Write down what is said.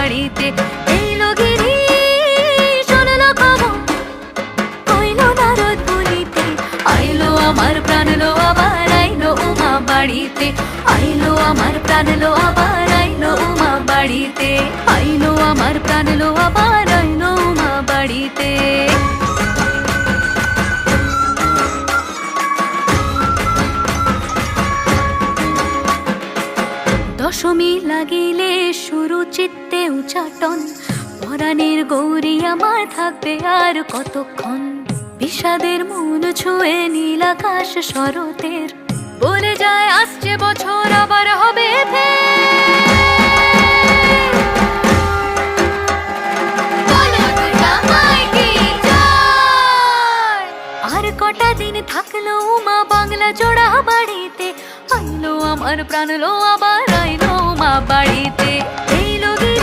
বাড়িতে। এলো গিরি শুনলো খবর, হইলো নারদ বলিতে, আইলো আমার প্রাণ লো আবার আইলো উমা বাড়িতে। আইলো আমার প্রাণ লো আবার আইলো উমা বাড়িতে। আইলো আমার প্রাণ লো আবার আইলো উমা বাড়িতে। দশমী লাগিলে শুরু চিত্তে উচাটন, পরাণের গৌরী আমার থাকবে আর কতক্ষণ। বিষাদের মন ছুঁয়ে নীল আকাশ শরতের, বলে যায় আসছে বছর আবার হবে আর কটা দিন থাকলো উমা বাংলা জোড়া বাড়িতে। আইলো আমার প্রাণ লো আবার আইলো উমা বাড়িতে।